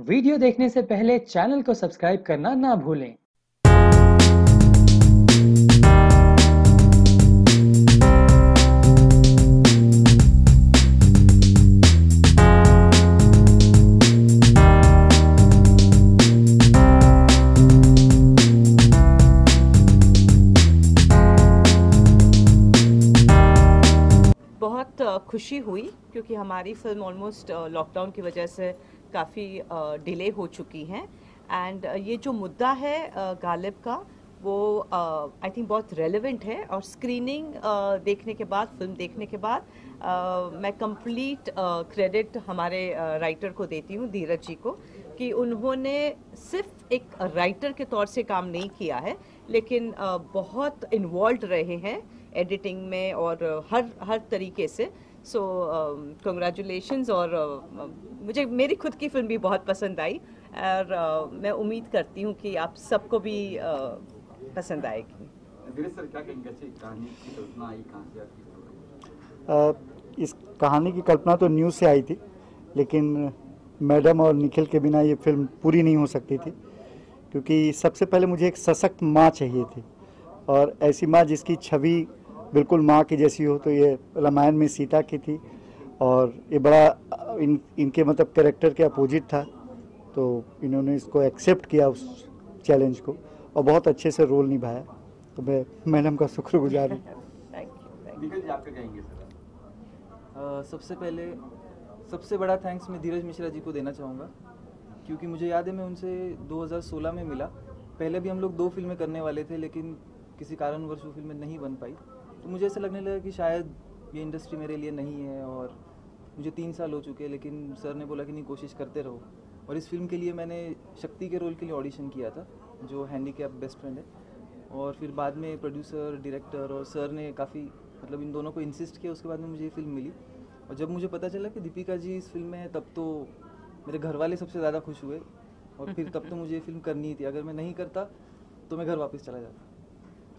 Video देखने से पहले चैनल को सब्सक्राइब करना ना भूलें। बहुत खुशी हुई क्योंकि हमारी फिल्म ऑलमोस्ट लॉकडाउन की वजह से काफ़ी डिले हो चुकी हैं एंड ये जो मुद्दा है गालिब का वो आई थिंक बहुत रेलेवेंट है और स्क्रीनिंग देखने के बाद फिल्म देखने के बाद मैं कंप्लीट क्रेडिट हमारे राइटर को देती हूँ, धीरज जी को, कि उन्होंने सिर्फ एक राइटर के तौर से काम नहीं किया है लेकिन बहुत इन्वॉल्व रहे हैं एडिटिंग में और हर तरीके से। सो कंग्रेचुलेशंस। और मुझे मेरी खुद की फिल्म भी बहुत पसंद आई और मैं उम्मीद करती हूँ कि आप सबको भी पसंद आएगी। सर, क्या कहेंगे कहानी की कल्पना आई कहाँ से आपकी? इस कहानी की कल्पना तो न्यूज़ से आई थी, लेकिन मैडम और निखिल के बिना ये फिल्म पूरी नहीं हो सकती थी, क्योंकि सबसे पहले मुझे एक सशक्त माँ चाहिए थी और ऐसी माँ जिसकी छवि बिल्कुल माँ की जैसी हो। तो ये रामायण में सीता की थी और ये बड़ा इनके मतलब कैरेक्टर के अपोजिट था, तो इन्होंने इसको एक्सेप्ट किया उस चैलेंज को और बहुत अच्छे से रोल निभाया। तो मैं मैडम का शुक्रगुजार हूँ। निखिल जी, आप क्या कहेंगे सर? सबसे पहले सबसे बड़ा थैंक्स मैं धीरज मिश्रा जी को देना चाहूँगा, क्योंकि मुझे याद है मैं उनसे 2016 में मिला। पहले भी हम लोग 2 फिल्में करने वाले थे लेकिन किसी कारणवश वो फिल्में नहीं बन पाई, तो मुझे ऐसा लगने लगा कि शायद ये इंडस्ट्री मेरे लिए नहीं है। और मुझे 3 साल हो चुके हैं, लेकिन सर ने बोला कि नहीं, कोशिश करते रहो। और इस फिल्म के लिए मैंने शक्ति के रोल के लिए ऑडिशन किया था, जो हैंडीकैप बेस्ट फ्रेंड है। और फिर बाद में प्रोड्यूसर, डायरेक्टर और सर ने काफ़ी मतलब इन दोनों को इंसिस्ट किया, उसके बाद में मुझे ये फिल्म मिली। और जब मुझे पता चला कि दीपिका जी इस फिल्म में है, तब तो मेरे घर वाले सबसे ज़्यादा खुश हुए। और फिर तब तो मुझे ये फिल्म करनी ही थी, अगर मैं नहीं करता तो मैं घर वापस चला जाता।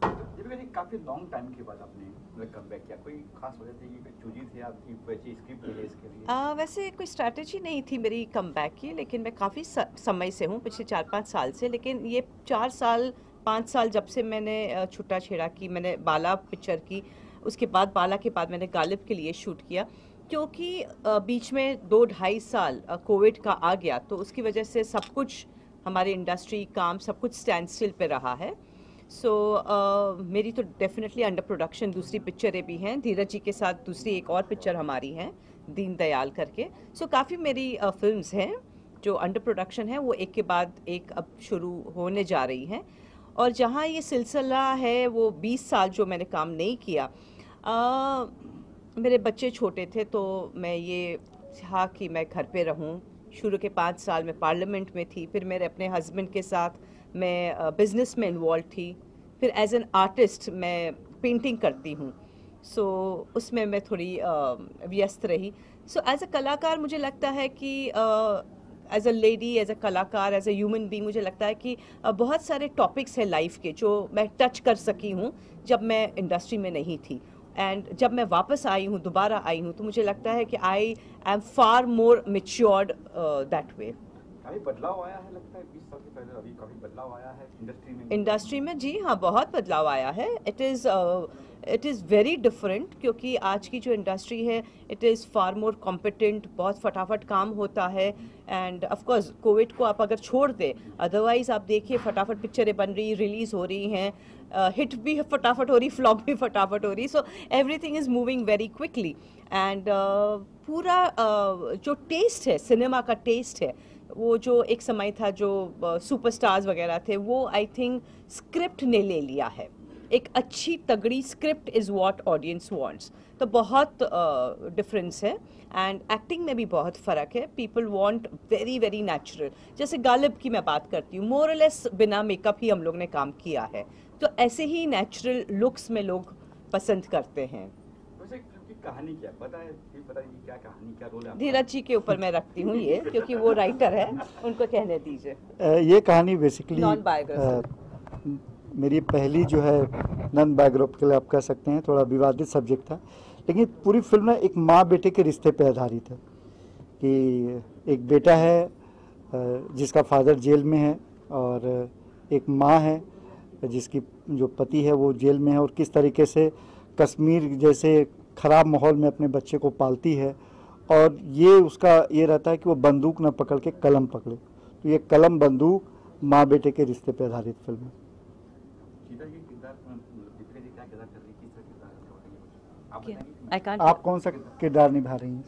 दीपिका जी, काफ़ी लॉन्ग टाइम के बाद आपने कमबैक किया, कोई खास वजह थी कि चूजी थी आपकी, वैसी स्क्रिप्ट मिली इसके लिए? वैसे कोई स्ट्रैटेजी नहीं थी मेरी कमबैक की, लेकिन मैं काफ़ी समय से हूँ, पिछले 4-5 साल से। लेकिन ये 4-5 साल जब से मैंने छुट्टा छेड़ा की, मैंने बाला पिक्चर की, उसके बाद बाला के बाद मैंने गालिब के लिए शूट किया, क्योंकि बीच में 2-2.5 साल कोविड का आ गया, तो उसकी वजह से सब कुछ हमारी इंडस्ट्री, काम सब कुछ स्टैंड स्टिल पे रहा है। सो मेरी तो डेफिनेटली अंडर प्रोडक्शन दूसरी पिक्चरें भी हैं, धीरज जी के साथ दूसरी एक और पिक्चर हमारी है दीन दयाल करके। सो काफ़ी मेरी फिल्म्स हैं जो अंडर प्रोडक्शन है, वो एक के बाद एक अब शुरू होने जा रही हैं। और जहाँ ये सिलसिला है वो 20 साल जो मैंने काम नहीं किया, मेरे बच्चे छोटे थे तो मैं ये चाहा कि मैं घर पे रहूं। शुरू के 5 साल में पार्लियामेंट में थी, फिर मेरे अपने हस्बैंड के साथ मैं बिज़नेस में इन्वॉल्व थी, फिर एज एन आर्टिस्ट मैं पेंटिंग करती हूँ। सो उसमें मैं थोड़ी व्यस्त रही। सो एज अ कलाकार मुझे लगता है कि as a lady, as a कलाकार, एज अ ह्यूमन बीइंग, मुझे लगता है कि बहुत सारे टॉपिक्स हैं लाइफ के जो मैं टच कर सकी हूँ जब मैं इंडस्ट्री में नहीं थी। एंड जब मैं वापस आई हूँ, दोबारा आई हूँ, तो मुझे लगता है कि I am far more matured that way. काफ़ी बदलाव आया है लगता है 20 साल से पहले, अभी काफ़ी बदलाव आया है इंडस्ट्री में। जी हाँ, बहुत बदलाव आया है। इट इज़ वेरी डिफरेंट, क्योंकि आज की जो इंडस्ट्री है it is far more competent, बहुत फटाफट काम होता है। एंड ऑफ कोर्स कोविड को आप अगर छोड़ दें, अदरवाइज़ आप देखिए फटाफट पिक्चरें बन रही, रिलीज़ हो रही हैं, हिट भी फटाफट हो रही, फ्लॉप भी फटाफट हो रही। So everything is moving very quickly. And पूरा जो टेस्ट है, सिनेमा का टेस्ट है, वो जो एक समय था जो सुपरस्टार्स वगैरह थे, वो आई थिंक स्क्रिप्ट ने ले लिया है। एक अच्छी तगड़ी script is what audience wants. तो बहुत डिफरेंस है। एंड एक्टिंग में भी बहुत फ़र्क है। People want very very natural. जैसे गालिब की मैं बात करती हूँ, मोर और लेस बिना मेकअप ही हम लोग ने काम किया है, तो ऐसे ही नेचुरल लुक्स में लोग पसंद करते हैं। कहानी क्या पता है? पता नहीं क्या कहानी, क्या रोल है? धीरज जी के ऊपर मैं रखती हूँ ये, क्योंकि वो राइटर है, उनको कहने दीजिए। ये कहानी बेसिकली नॉन बायोग्राफी, मेरी पहली जो है नॉन बायोग्राफिकल आप कह सकते हैं, थोड़ा विवादित सब्जेक्ट था, लेकिन पूरी फिल्म ना एक माँ बेटे के रिश्ते पर आधारित है कि एक बेटा है जिसका फादर जेल में है और एक माँ है जिसकी जो पति है वो जेल में है, और किस तरीके से कश्मीर जैसे ख़राब माहौल में अपने बच्चे को पालती है। और ये उसका ये रहता है कि वो बंदूक न पकड़ के कलम पकड़े। तो ये कलम बंदूक माँ बेटे के रिश्ते पर आधारित फिल्म है। आप कौन सा किरदार निभा रही हैं?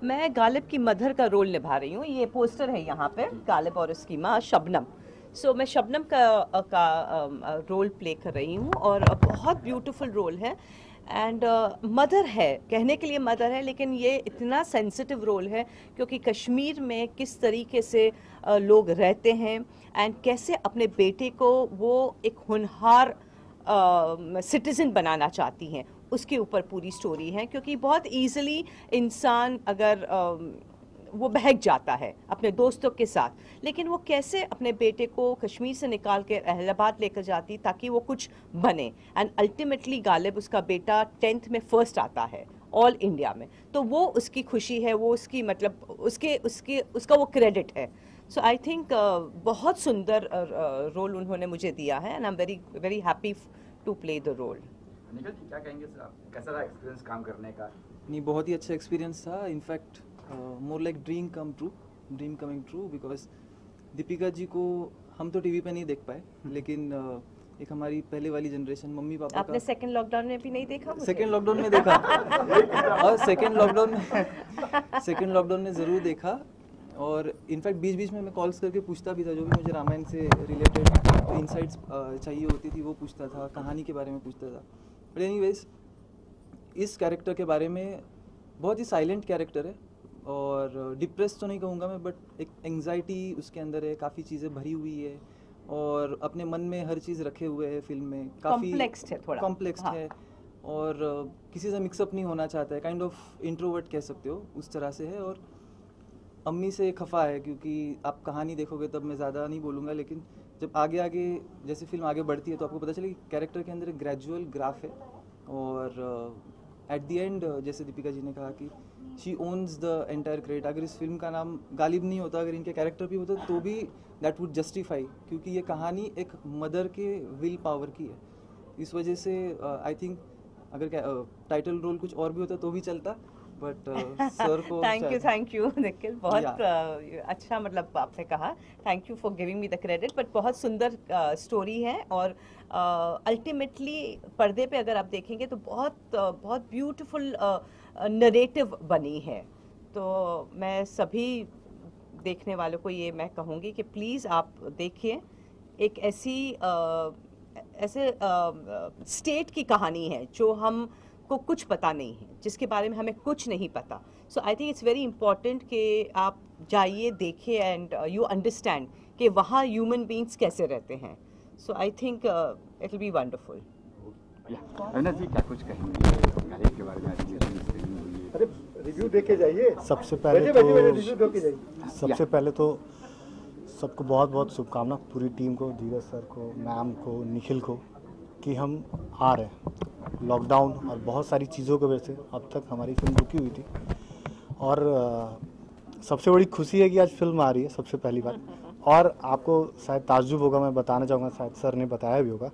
मैं गालिब की मदर का रोल निभा रही हूँ। ये पोस्टर है यहाँ पे, गालिब और उसकी माँ शबनम। सो मैं शबनम का रोल प्ले कर रही हूँ और बहुत ब्यूटीफुल रोल है। एंड मदर है, कहने के लिए मदर है, लेकिन ये इतना सेंसिटिव रोल है क्योंकि कश्मीर में किस तरीके से लोग रहते हैं एंड कैसे अपने बेटे को वो एक होनहार सिटीज़न बनाना चाहती हैं, उसके ऊपर पूरी स्टोरी है। क्योंकि बहुत ईजिली इंसान अगर वो बहक जाता है अपने दोस्तों के साथ, लेकिन वो कैसे अपने बेटे को कश्मीर से निकाल के अहलाबाद लेकर जाती ताकि वो कुछ बने। एंड अल्टीमेटली गालिब, उसका बेटा 10th में फर्स्ट आता है ऑल इंडिया में, तो वो उसकी खुशी है, वो उसकी मतलब उसका वो क्रेडिट है। सो आई थिंक बहुत सुंदर रोल उन्होंने मुझे दिया है and I am very very happy to play the role. Nikhil ji, क्या कहेंगे सर, कैसा रहा एक्सपीरियंस काम करने का? नहीं, बहुत ही अच्छा एक्सपीरियंस था। In fact more like dream coming true, because Deepika ji को हम तो टीवी पे नहीं देख पाए, लेकिन एक हमारी पहले वाली जनरेशन, मम्मी पापा आपने सेकंड लॉकडाउन में भी नहीं देखा? सेकंड लॉकडाउन में देखा और सेकंड लॉकडाउन में ज़रूर देखा। और इनफैक्ट बीच बीच में मैं कॉल्स करके पूछता भी था, जो भी मुझे रामायण से रिलेटेड इनसाइट्स चाहिए होती थी वो पूछता था, कहानी के बारे में पूछता था। बट एनीवेज, इस कैरेक्टर के बारे में, बहुत ही साइलेंट कैरेक्टर है और डिप्रेस तो नहीं कहूँगा मैं, बट एक एंग्जाइटी उसके अंदर है, काफ़ी चीज़ें भरी हुई है और अपने मन में हर चीज़ रखे हुए है। फिल्म में काफ़ी कॉम्प्लेक्स है और किसी से मिक्सअप नहीं होना चाहता है, काइंड ऑफ इंट्रोवर्ट कह सकते हो, उस तरह से है। और अम्मी से खफा है, क्योंकि आप कहानी देखोगे तब मैं ज़्यादा नहीं बोलूँगा, लेकिन जब आगे जैसे फिल्म आगे बढ़ती है तो आपको पता चले कि कैरेक्टर के अंदर एक ग्रेजुअल ग्राफ है। और एट द एंड, जैसे दीपिका जी ने कहा कि she owns the entire credit. अगर इस फिल्म का नाम गालिब नहीं होता, अगर इनके कैरेक्टर भी होता तो भी दैट वुड जस्टिफाई, क्योंकि ये कहानी एक मदर के विल पावर की है। इस वजह से आई थिंक अगर टाइटल रोल कुछ और भी होता तो भी चलता, बट सर को थैंक यू निखिल, बहुत अच्छा मतलब आपने कहा, thank you for giving me the credit. But बहुत सुंदर स्टोरी है और अल्टीमेटली पर्दे पे अगर आप देखेंगे तो बहुत ब्यूटीफुल नरेटिव बनी है। तो मैं सभी देखने वालों को ये मैं कहूँगी कि प्लीज़ आप देखिए, एक ऐसे स्टेट की कहानी है जो हम को कुछ पता नहीं है, जिसके बारे में हमें कुछ नहीं पता। So I think it's very important कि आप जाइए, देखिए एंड यू अंडरस्टैंड कि वहाँ ह्यूमन बीइंग्स कैसे रहते हैं। So I think it will be wonderful. Avinash ji, क्या कुछ कहेंगे गालिब के बारे में? अरे रिव्यू देके जाइए। सबसे पहले तो सबको बहुत बहुत शुभकामना, पूरी टीम को, धीरज सर को, मैम को, निखिल को, कि हम आ रहे हैं। लॉकडाउन और बहुत सारी चीज़ों की वजह से अब तक हमारी फिल्म रुकी हुई थी और सबसे बड़ी खुशी है कि आज फिल्म आ रही है सबसे पहली बार। और आपको शायद ताज्जुब होगा, मैं बताना चाहूँगा, शायद सर ने बताया भी होगा,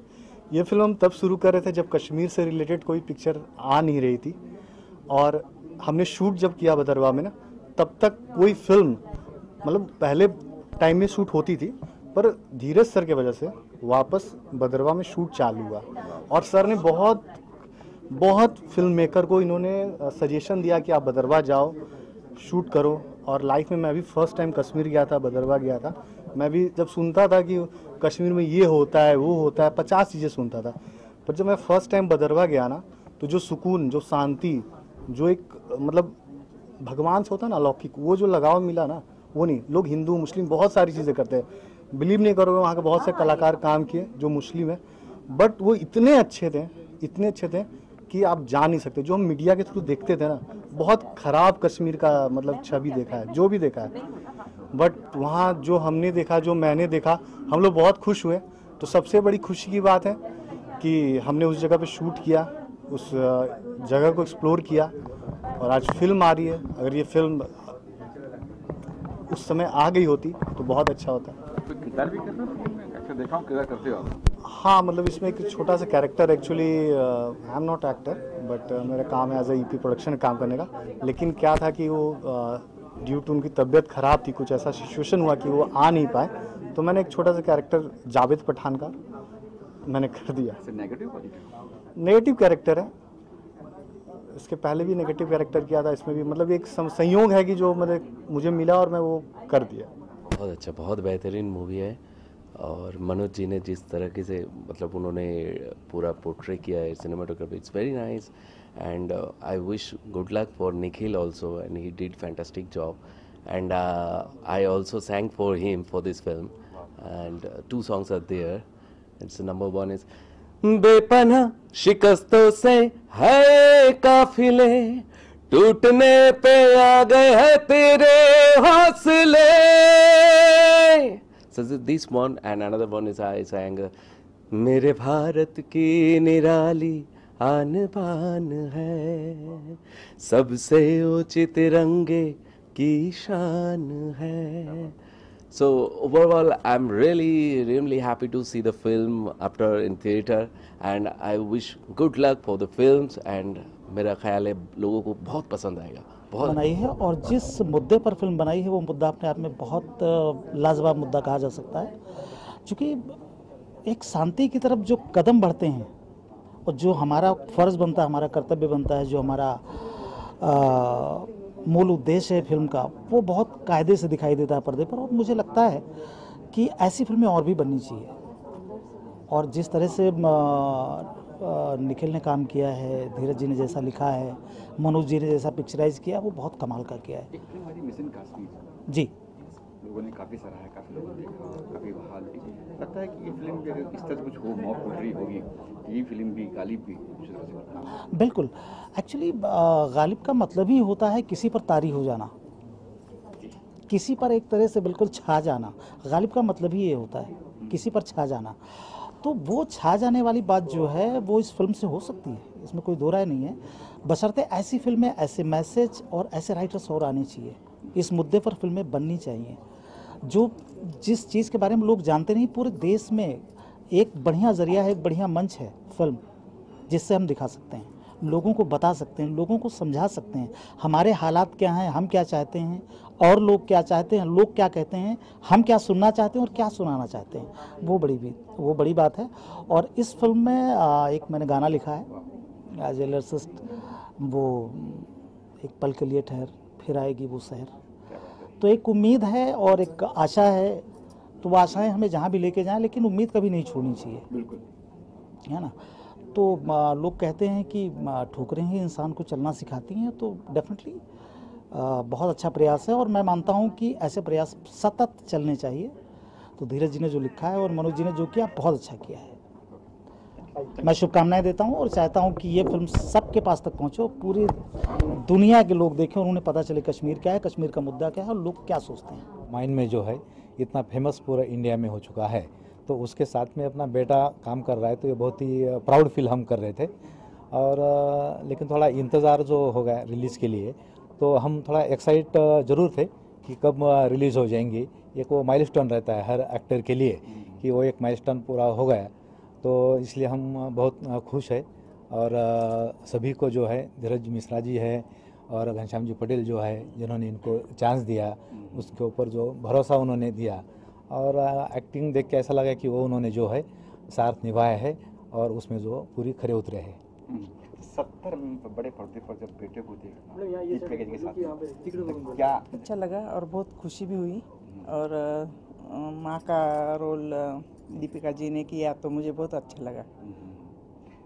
ये फिल्म हम तब शुरू कर रहे थे जब कश्मीर से रिलेटेड कोई पिक्चर आ नहीं रही थी। और हमने शूट जब किया भदरवा में ना, तब तक कोई फिल्म मतलब पहले टाइम में शूट होती थी, पर धीरज सर के वजह से वापस भदरवा में शूट चालू हुआ। और सर ने बहुत फिल्म मेकर को इन्होंने सजेशन दिया कि आप भदरवा जाओ, शूट करो। और लाइफ में मैं भी फर्स्ट टाइम कश्मीर गया था, भदरवा गया था। मैं भी जब सुनता था कि कश्मीर में ये होता है, वो होता है, 50 चीज़ें सुनता था, पर जब मैं फर्स्ट टाइम भदरवा गया ना, तो जो सुकून, जो शांति, जो एक मतलब भगवान से होता है ना अलौकिक, वो जो लगाव मिला ना, वो नहीं। लोग हिंदू मुस्लिम बहुत सारी चीज़ें करते हैं, बिलीव नहीं करोगे, वहाँ के बहुत से कलाकार काम किए जो मुस्लिम है, बट वो इतने अच्छे थे कि आप जान नहीं सकते। जो हम मीडिया के थ्रू देखते थे ना, बहुत ख़राब कश्मीर का मतलब छवि देखा है, जो भी देखा है, बट वहाँ जो हमने देखा, जो मैंने देखा, हम लोग बहुत खुश हुए। तो सबसे बड़ी खुशी की बात है कि हमने उस जगह पे शूट किया, उस जगह को एक्सप्लोर किया और आज फिल्म आ रही है। अगर ये फिल्म उस समय आ गई होती तो बहुत अच्छा होता। तो किरदार भी करते हो फिल्म में? अक्सर देखा हूँ किरदार करते हो आप। हाँ, मतलब इसमें एक छोटा सा character, actually I am not actor but मेरा काम है एज ए ईपी प्रोडक्शन काम करने का। लेकिन क्या था कि वो ड्यू टू उनकी तबीयत ख़राब थी, कुछ ऐसा सिचुएशन हुआ कि वो आ नहीं पाए, तो मैंने एक छोटा सा कैरेक्टर जावेद पठान का मैंने कर दिया। Negative positive? नेगेटिव कैरेक्टर है, इसके पहले भी नेगेटिव कैरेक्टर किया था, इसमें भी मतलब एक संयोग है कि जो मतलब मुझे मिला और मैं वो कर दिया। बहुत अच्छा, बहुत बेहतरीन मूवी है। और मनोज जी ने जिस तरीके से मतलब उन्होंने पूरा पोर्ट्रे किया है, cinematography, it's very nice. And I wish good luck for Nikhil also, and he did fantastic job. And I also sang for him for this film, and 2 songs are there. It's number 1 is बेपनाह शिकस्तों से है काफिले, टूटने पे आ गए हैं तेरे हौसले. So this one, and another one is I sang मेरे भारत की निराली आन बान है, सबसे ऊंची तिरंगे की शान है. So overall, I'm really happy to see the film after in theater, and I wish good luck for the films. And मेरा ख्याल है लोगों को बहुत पसंद आएगा. बहुत बनाई है, और जिस मुद्दे पर फिल्म बनाई है वो मुद्दा अपने आप में बहुत लाजवाब मुद्दा कहा जा सकता है, क्योंकि एक शांति की तरफ जो कदम बढ़ते हैं और जो हमारा फ़र्ज़ बनता है, हमारा कर्तव्य बनता है, जो हमारा मूल उद्देश्य है फिल्म का, वो बहुत कायदे से दिखाई देता है पर्दे पर. और मुझे लगता है कि ऐसी फिल्में और भी बननी चाहिए. और जिस तरह से निखिल ने काम किया है, धीरज जी ने जैसा लिखा है, मनोज जी ने जैसा पिक्चराइज किया, वो बहुत कमाल का किया है. एक फिल्म हमारी मिशन कश्मीर जी, लोगों ने काफ़ी सराहा, काफ़ी लोगों ने देखा, काफ़ी बहाल हुई. लगता है कि ये फिल्म भी अगर इस तरह कुछ हो, मॉक पोट्री होगी, ये फिल्म भी, गालिब भी उस तरह से. बिल्कुल. एक्चुअली गालिब का मतलब ही होता है किसी पर तारी हो जाना, किसी पर एक तरह से बिल्कुल छा जाना. गालिब का मतलब ही ये होता है, किसी पर छा जाना. तो वो छा जाने वाली बात जो है वो इस फिल्म से हो सकती है, इसमें कोई दो राय नहीं है, बशर्ते ऐसी फिल्में, ऐसे मैसेज और ऐसे राइटर्स और आने चाहिए. इस मुद्दे पर फिल्में बननी चाहिए. जो जिस चीज़ के बारे में लोग जानते नहीं, पूरे देश में एक बढ़िया ज़रिया है, एक बढ़िया मंच है फिल्म, जिससे हम दिखा सकते हैं, लोगों को बता सकते हैं, लोगों को समझा सकते हैं हमारे हालात क्या हैं, हम क्या चाहते हैं और लोग क्या चाहते हैं, लोग क्या कहते हैं, हम क्या सुनना चाहते हैं और क्या सुनाना चाहते हैं. वो बड़ी बात है. और इस फिल्म में एक मैंने गाना लिखा है एज ए लिरिसिस्ट, वो एक पल के लिए ठहर फिर आएगी वो शहर. तो एक उम्मीद है और एक आशा है, तो वो आशाएं हमें जहाँ भी लेके जाएं, लेकिन उम्मीद कभी नहीं छोड़नी चाहिए. बिल्कुल, है ना. तो लोग कहते हैं कि ठोकरें ही इंसान को चलना सिखाती हैं, तो डेफिनेटली बहुत अच्छा प्रयास है और मैं मानता हूं कि ऐसे प्रयास सतत चलने चाहिए. तो धीरज जी ने जो लिखा है और मनोज जी ने जो किया, बहुत अच्छा किया है. मैं शुभकामनाएं देता हूं और चाहता हूं कि ये फिल्म सबके पास तक पहुंचे, पूरी दुनिया के लोग देखें और उन्हें पता चले कश्मीर क्या है, कश्मीर का मुद्दा क्या है और लोग क्या सोचते हैं. माइंड में जो है इतना फेमस पूरा इंडिया में हो चुका है, तो उसके साथ में अपना बेटा काम कर रहा है, तो ये बहुत ही प्राउड फील हम कर रहे थे. और लेकिन थोड़ा इंतज़ार जो हो गया रिलीज़ के लिए, तो हम थोड़ा एक्साइट ज़रूर थे कि कब रिलीज़ हो जाएंगी. एक वो माइलस्टोन रहता है हर एक्टर के लिए कि वो एक माइलस्टोन पूरा हो गया, तो इसलिए हम बहुत खुश है. और सभी को जो है, धीरज मिश्रा जी है और घनश्याम जी पटेल जो है, जिन्होंने इनको चांस दिया, उसके ऊपर जो भरोसा उन्होंने दिया, और एक्टिंग देख के ऐसा लगा कि वो उन्होंने जो है साथ निभाया है और उसमें जो पूरी खरे उतरे हैं. 70 बड़े पर्दे पर जब बेटे को देखा इस पैकेज के साथ, क्या अच्छा लगा और बहुत खुशी भी हुई. और माँ का रोल दीपिका जी ने किया, तो मुझे बहुत अच्छा लगा.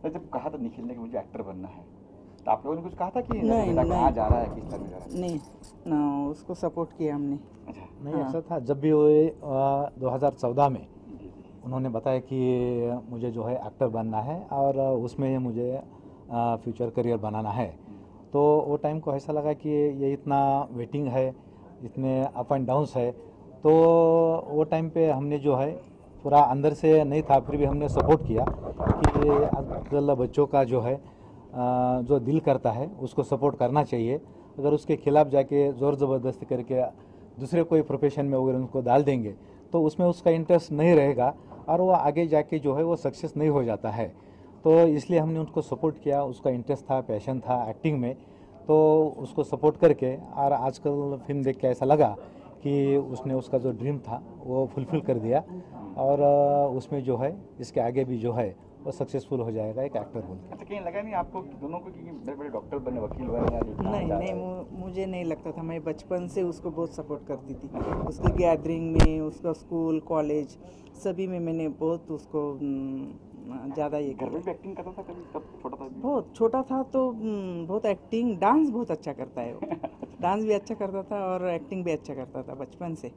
जब कहा था निखिल ने कि मुझे एक्टर बनना है, तो आप लोगों ने कुछ कहा था कि नहीं, कहाँ जा रहा है, किस तरह जा रहा है? नहीं ना, उसको सपोर्ट किया हमने. अच्छा, नहीं, ऐसा था जब भी वो 2014 में उन्होंने बताया कि मुझे जो है एक्टर बनना है और उसमें मुझे फ्यूचर करियर बनाना है, तो वो टाइम को ऐसा लगा कि ये इतना वेटिंग है, इतने अप एंड डाउन्स है, तो वो टाइम पे हमने जो है पूरा अंदर से नहीं था, फिर भी हमने सपोर्ट किया कि आजकल बच्चों का जो है जो दिल करता है उसको सपोर्ट करना चाहिए. अगर उसके खिलाफ जाके ज़ोर ज़बरदस्ती करके दूसरे कोई प्रोफेशन में अगर उनको डाल देंगे तो उसमें उसका इंटरेस्ट नहीं रहेगा और वो आगे जाके जो है वो सक्सेस नहीं हो जाता है। तो इसलिए हमने उनको सपोर्ट किया, उसका इंटरेस्ट था, पैशन था एक्टिंग में, तो उसको सपोर्ट करके और आजकल फिल्म देख के ऐसा लगा कि उसने उसका जो ड्रीम था वो फुलफिल कर दिया और उसमें जो है इसके आगे भी जो है वो सक्सेसफुल हो जाएगा एक एक्टर बोल के। अच्छा, कहीं लगा नहीं आपको कि दोनों को कि बड़े बड़े डॉक्टर बने, वकील बने या नहीं, मुझे नहीं लगता था। मैं बचपन से उसको बहुत सपोर्ट करती थी। उसकी गैदरिंग में, उसका स्कूल, कॉलेज सभी में मैंने बहुत उसको ज़्यादा ये घर में भी एक्टिंग करता था कभी, तब छोटा था? बहुत छोटा था तो बहुत एक्टिंग, डांस बहुत अच्छा करता है वो। डांस भी अच्छा करता था और एक्टिंग भी अच्छा करता था बचपन से।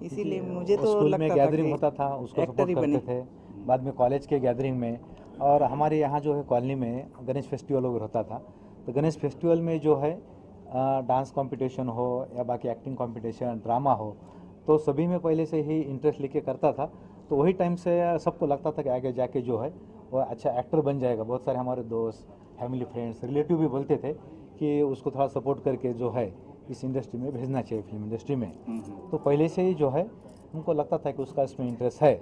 इसीलिए मुझे तो स्कूल लगता में था गैदरिंग कि होता था, उसको एक्टर सपोर्ट ही करते बने। थे। बाद में कॉलेज के गैदरिंग में और हमारे यहाँ जो है कॉलोनी में गणेश फेस्टिवल वगैरह होता था, तो गणेश फेस्टिवल में जो है डांस कंपटीशन हो या बाकी एक्टिंग कंपटीशन, ड्रामा हो, तो सभी में पहले से ही इंटरेस्ट लेके करता था। तो वही टाइम से सबको लगता था कि आगे जाके जो है वो अच्छा एक्टर बन जाएगा। बहुत सारे हमारे दोस्त, फैमिली, फ्रेंड्स, रिलेटिव भी बोलते थे कि उसको थोड़ा सपोर्ट करके जो है इस इंडस्ट्री में भेजना चाहिए, फिल्म इंडस्ट्री में। तो पहले से ही जो है उनको लगता था कि उसका इसमें इंटरेस्ट है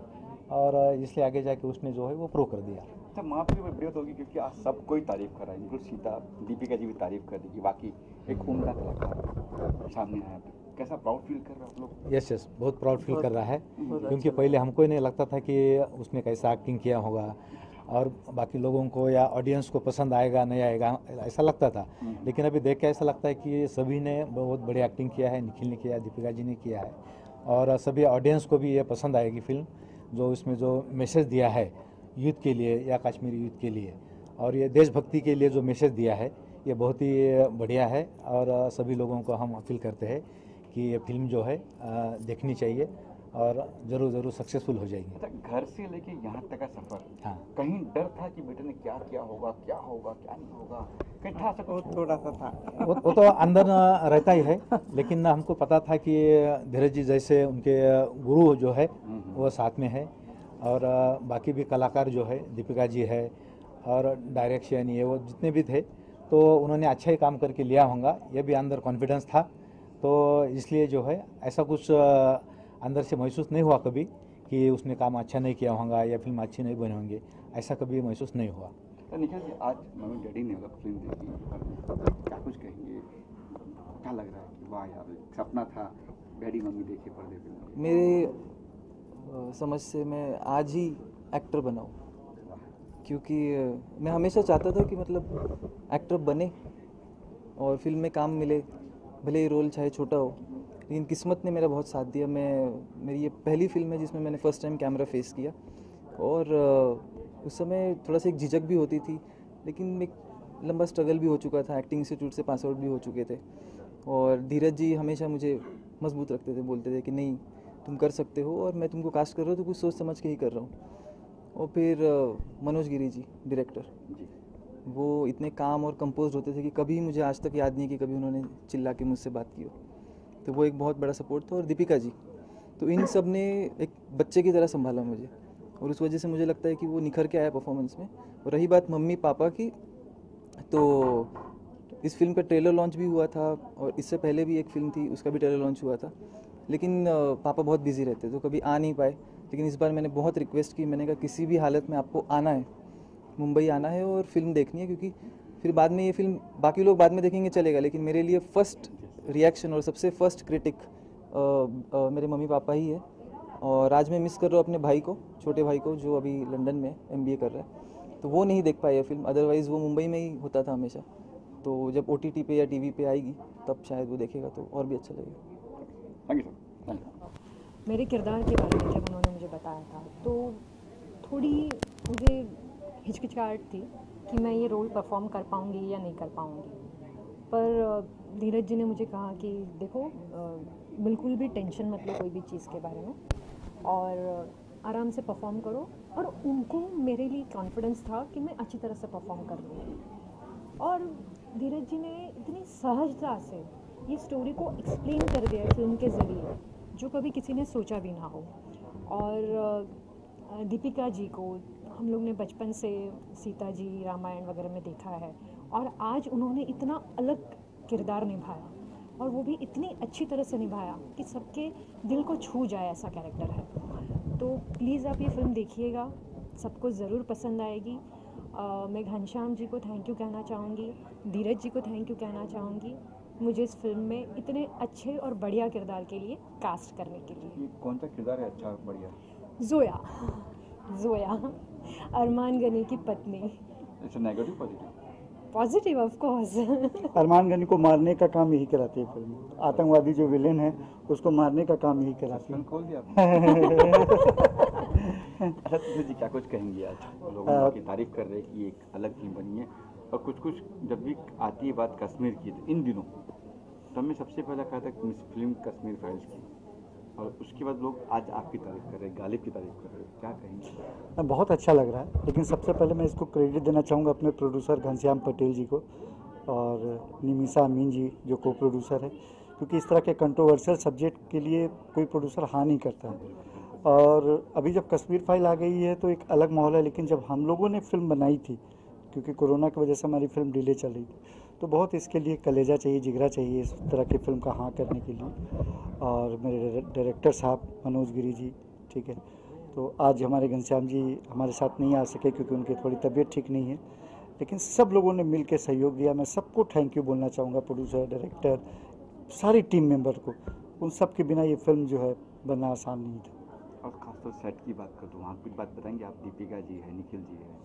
और इसलिए आगे जाके उसने जो है वो प्रूव कर दिया। अच्छा, माँ की भी बड़ी होगी क्योंकि आज सब कोई तारीफ कर रहा है, इंक्लूड सीता, दीपिका जी भी तारीफ कर दी कि वाकई एक उम्दा कलाकार सामने आया। कैसा प्राउड फील कर रहे हो आप लोग? यस, बहुत प्राउड फील कर रहा है क्योंकि पहले हमको ही नहीं लगता था कि उसने कैसा एक्टिंग किया होगा और बाकी लोगों को या ऑडियंस को पसंद आएगा नहीं आएगा, ऐसा लगता था। लेकिन अभी देख के ऐसा लगता है कि सभी ने बहुत बड़ी एक्टिंग किया है, निखिल ने किया है, दीपिका जी ने किया है और सभी ऑडियंस को भी ये पसंद आएगी फिल्म। जो इसमें जो मैसेज दिया है यूथ के लिए या कश्मीरी यूथ के लिए और ये देशभक्ति के लिए जो मैसेज दिया है ये बहुत ही बढ़िया है और सभी लोगों को हम अपील करते हैं कि ये फिल्म जो है देखनी चाहिए और ज़रूर सक्सेसफुल हो जाएगी। अच्छा, घर से लेके यहाँ तक का सफर, हाँ, कहीं डर था कि बेटे ने क्या किया होगा, क्या होगा, क्या नहीं होगा, कहीं था ऐसा कुछ? थोड़ा सा था। वो तो अंदर रहता ही है, लेकिन हमको पता था कि धीरज जी जैसे उनके गुरु जो है वो साथ में है और बाकी भी कलाकार जो है, दीपिका जी है और डायरेक्शन ये वो जितने भी थे तो उन्होंने अच्छा ही काम करके लिया होगा, ये भी अंदर कॉन्फिडेंस था। तो इसलिए जो है ऐसा कुछ अंदर से महसूस नहीं हुआ कभी कि उसने काम अच्छा नहीं किया होगा या फिल्म अच्छी नहीं बनी होंगी, ऐसा कभी महसूस नहीं हुआ। तो निखिल जी, आज मम्मी डैडी ने अगर फिल्म देखी, क्या कुछ कहेंगे? क्या लग रहा है कि वाह यार, सपना था डैडी मम्मी देखे पर्दे पे? मेरे समझ से मैं आज ही एक्टर बनाऊँ, क्योंकि मैं हमेशा चाहता था कि मतलब एक्टर बने और फिल्म में काम मिले, भले ही रोल चाहे छोटा हो, लेकिन किस्मत ने मेरा बहुत साथ दिया। मेरी ये पहली फिल्म है जिसमें मैंने फर्स्ट टाइम कैमरा फेस किया और उस समय थोड़ा सा एक झिझक भी होती थी, लेकिन एक लंबा स्ट्रगल भी हो चुका था। एक्टिंग इंस्टीट्यूट से पास आउट भी हो चुके थे और धीरज जी हमेशा मुझे मजबूत रखते थे, बोलते थे कि नहीं तुम कर सकते हो और मैं तुमको कास्ट कर रहा हूँ तो कुछ सोच समझ के ही कर रहा हूँ। और फिर मनोज गिरी जी डायरेक्टर, वो इतने काम और कंपोज होते थे कि कभी मुझे आज तक याद नहीं कि कभी उन्होंने चिल्ला के मुझसे बात की हो, तो वो एक बहुत बड़ा सपोर्ट था। और दीपिका जी, तो इन सब ने एक बच्चे की तरह संभाला मुझे और उस वजह से मुझे लगता है कि वो निखर के आया परफॉर्मेंस में। और रही बात मम्मी पापा की, तो इस फिल्म का ट्रेलर लॉन्च भी हुआ था और इससे पहले भी एक फिल्म थी उसका भी ट्रेलर लॉन्च हुआ था, लेकिन पापा बहुत बिजी रहते तो कभी आ नहीं पाए। लेकिन इस बार मैंने बहुत रिक्वेस्ट की, मैंने कहा किसी भी हालत में आपको आना है, मुंबई आना है और फिल्म देखनी है, क्योंकि फिर बाद में ये फिल्म बाकी लोग बाद में देखेंगे चलेगा, लेकिन मेरे लिए फर्स्ट रिएक्शन और सबसे फर्स्ट क्रिटिक मेरे मम्मी पापा ही है। और आज मैं मिस कर रहा हूँ अपने भाई को, छोटे भाई को, जो अभी लंदन में MBA कर रहा है, तो वो नहीं देख पाया फिल्म, अदरवाइज़ वो मुंबई में ही होता था हमेशा। तो जब OTT पे या TV पे आएगी तब शायद वो देखेगा तो और भी अच्छा लगेगा। Thank you sir. मेरे किरदार के बारे में जब उन्होंने मुझे बताया था तो थोड़ी मुझे हिचकिचाहट थी कि मैं ये रोल परफॉर्म कर पाऊँगी या नहीं कर पाऊँगी, पर धीरज जी ने मुझे कहा कि देखो बिल्कुल भी टेंशन मत लो कोई भी चीज़ के बारे में और आराम से परफॉर्म करो। और उनको मेरे लिए कॉन्फिडेंस था कि मैं अच्छी तरह से परफॉर्म कर लूँगी। और धीरज जी ने इतनी सहजता से ये स्टोरी को एक्सप्लेन कर दिया फिल्म के ज़रिए, जो कभी किसी ने सोचा भी ना हो। और दीपिका जी को हम लोग ने बचपन से सीता जी रामायण वगैरह में देखा है और आज उन्होंने इतना अलग किरदार निभाया, और वो भी इतनी अच्छी तरह से निभाया कि सबके दिल को छू जाए, ऐसा कैरेक्टर है। तो प्लीज़ आप ये फ़िल्म देखिएगा, सबको ज़रूर पसंद आएगी। मैं घनश्याम जी को थैंक यू कहना चाहूँगी, धीरज जी को थैंक यू कहना चाहूँगी मुझे इस फिल्म में इतने अच्छे और बढ़िया किरदार के लिए कास्ट करने के लिए। ये कौन सा किरदार है अच्छा बढ़िया? जोया अरमान गनी की पत्नी। It's negative positive? Positive of course. Armaan Gani को मारने का काम यही कराती है फिल्म। आतंकवादी जो विलेन है उसको मारने का काम यही कराती है। खोल दिया आपने। जी क्या कुछ कहेंगे? आज लोग आपकी तारीफ कर रहे हैं कि एक अलग फिल्म बनी है, और कुछ जब भी आती है बात कश्मीर की तो इन दिनों तब मैं सबसे पहले कहा था कि फिल्म कश्मीर फाइल्स की, और उसके बाद लोग आज आपकी तारीफ कर रहे हैं, गालिब की तारीफ कर रहे हैं, क्या कहेंगे? बहुत अच्छा लग रहा है, लेकिन सबसे पहले मैं इसको क्रेडिट देना चाहूँगा अपने प्रोड्यूसर घनश्याम पटेल जी को और निमिषा अमीन जी जो को प्रोड्यूसर है, क्योंकि इस तरह के कंट्रोवर्शियल सब्जेक्ट के लिए कोई प्रोड्यूसर हाँ नहीं करता है। और अभी जब कश्मीर फाइल आ गई है तो एक अलग माहौल है, लेकिन जब हम लोगों ने फिल्म बनाई थी, क्योंकि कोरोना की वजह से हमारी फिल्म डिले चल रही थी, तो बहुत इसके लिए कलेजा चाहिए, जिगरा चाहिए इस तरह की फिल्म का हाँ करने के लिए। और मेरे डायरेक्टर साहब मनोज गिरी जी, ठीक है, तो आज हमारे घनश्याम जी हमारे साथ नहीं आ सके क्योंकि उनकी थोड़ी तबीयत ठीक नहीं है, लेकिन सब लोगों ने मिल के सहयोग दिया। मैं सबको थैंक यू बोलना चाहूँगा, प्रोड्यूसर, डायरेक्टर, सारी टीम मेंबर को। उन सब के बिना ये फिल्म जो है बनना आसान नहीं था। और खासतौर सेट की बात कर दूँ, आप कुछ बात बताएंगे? आप दीपिका जी है, निखिल जी है,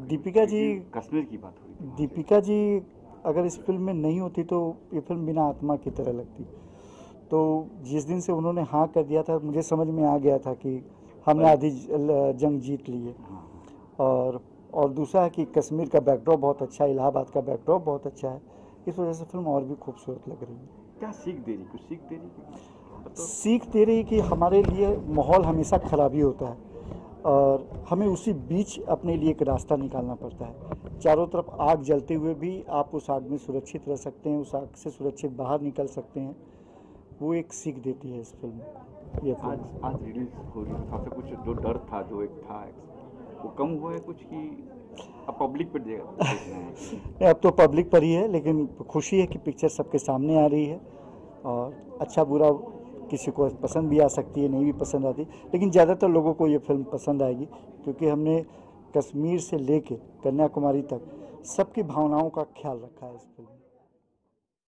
दीपिका जी, कश्मीर की बात हो रही थी। दीपिका जी अगर इस फिल्म में नहीं होती तो ये फिल्म बिना आत्मा की तरह लगती। तो जिस दिन से उन्होंने हाँ कर दिया था, मुझे समझ में आ गया था कि हमने आधी जंग जीत ली है। और दूसरा है कि कश्मीर का बैकड्रॉप बहुत अच्छा है, इलाहाबाद का बैकड्रॉप बहुत अच्छा है, इस वजह से फिल्म और भी खूबसूरत लग रही है। क्या सीख दे रही? कुछ सीख दे रही? सीख दे रही कि हमारे लिए माहौल हमेशा खराबी होता है और हमें उसी बीच अपने लिए एक रास्ता निकालना पड़ता है। चारों तरफ आग जलते हुए भी आप उस आग में सुरक्षित रह सकते हैं, उस आग से सुरक्षित बाहर निकल सकते हैं। वो एक सीख देती है इस फिल्म में। ये आज रिलीज हो रही है, सबसे कुछ जो डर था, जो एक था, वो कम हुआ है कुछ कि अब पब्लिक पर देगा? अब तो पब्लिक पर ही है, लेकिन खुशी है कि पिक्चर सबके सामने आ रही है। और अच्छा बुरा किसी को पसंद भी आ सकती है, नहीं भी पसंद आती, लेकिन ज़्यादातर लोगों को ये फिल्म पसंद आएगी, क्योंकि हमने कश्मीर से लेके कन्याकुमारी तक सबकी भावनाओं का ख्याल रखा है इस फिल्म में।